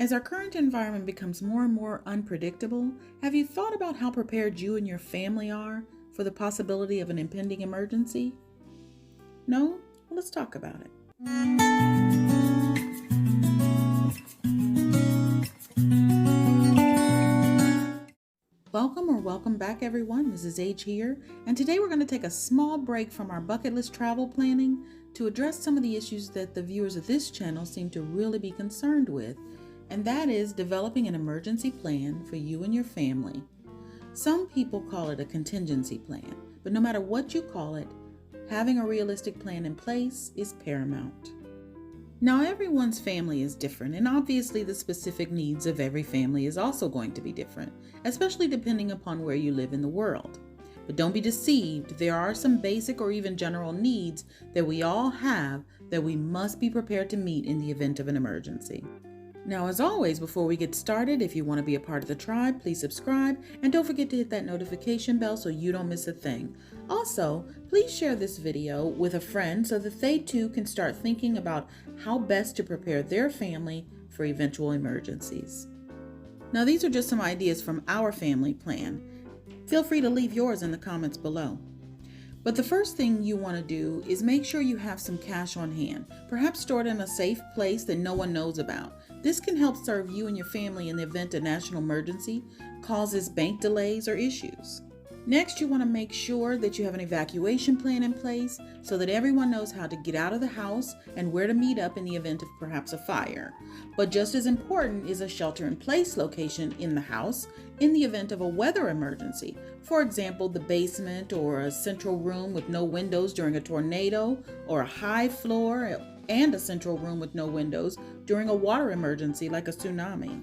As our current environment becomes more and more unpredictable, have you thought about how prepared you and your family are for the possibility of an impending emergency? No? Well, let's talk about it. Welcome back, everyone. This is H here, and today we're going to take a small break from our bucket list travel planning to address some of the issues that the viewers of this channel seem to really be concerned with, and that is developing an emergency plan for you and your family. Some people call it a contingency plan, but no matter what you call it, having a realistic plan in place is paramount. Now, everyone's family is different, and obviously the specific needs of every family is also going to be different, especially depending upon where you live in the world. But don't be deceived, there are some basic or even general needs that we all have that we must be prepared to meet in the event of an emergency. Now, as always, before we get started, if you want to be a part of the tribe, please subscribe, and don't forget to hit that notification bell so you don't miss a thing. Also, please share this video with a friend so that they too can start thinking about how best to prepare their family for eventual emergencies. Now, these are just some ideas from our family plan. Feel free to leave yours in the comments below. But the first thing you want to do is make sure you have some cash on hand, perhaps stored in a safe place that no one knows about. This can help serve you and your family in the event a national emergency causes bank delays or issues. Next, you want to make sure that you have an evacuation plan in place so that everyone knows how to get out of the house and where to meet up in the event of perhaps a fire. But just as important is a shelter-in-place location in the house in the event of a weather emergency. For example, the basement or a central room with no windows during a tornado, or a high floor and a central room with no windows during a water emergency like a tsunami.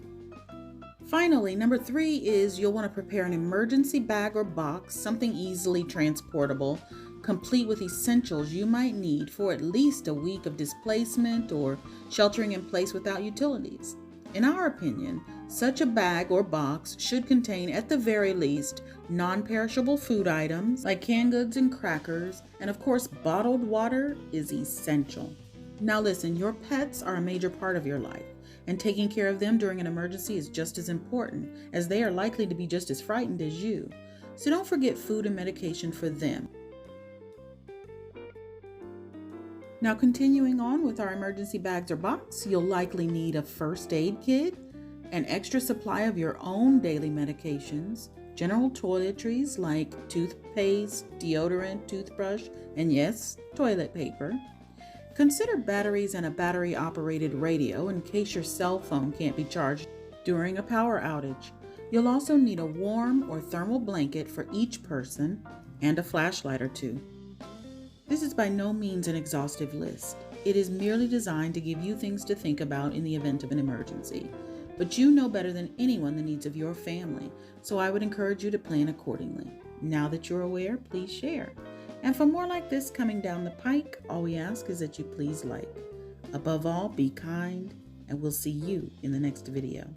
Finally, number 3 is you'll want to prepare an emergency bag or box, something easily transportable, complete with essentials you might need for at least a week of displacement or sheltering in place without utilities. In our opinion, such a bag or box should contain at the very least non-perishable food items like canned goods and crackers, and of course bottled water is essential. Now listen, your pets are a major part of your life, and taking care of them during an emergency is just as important, as they are likely to be just as frightened as you. So don't forget food and medication for them. Now, continuing on with our emergency bags or box, you'll likely need a first aid kit, an extra supply of your own daily medications, general toiletries like toothpaste, deodorant, toothbrush, and yes, toilet paper. Consider batteries and a battery-operated radio in case your cell phone can't be charged during a power outage. You'll also need a warm or thermal blanket for each person and a flashlight or two. This is by no means an exhaustive list. It is merely designed to give you things to think about in the event of an emergency. But you know better than anyone the needs of your family, so I would encourage you to plan accordingly. Now that you're aware, please share. And for more like this coming down the pike, all we ask is that you please like. Above all, be kind, and we'll see you in the next video.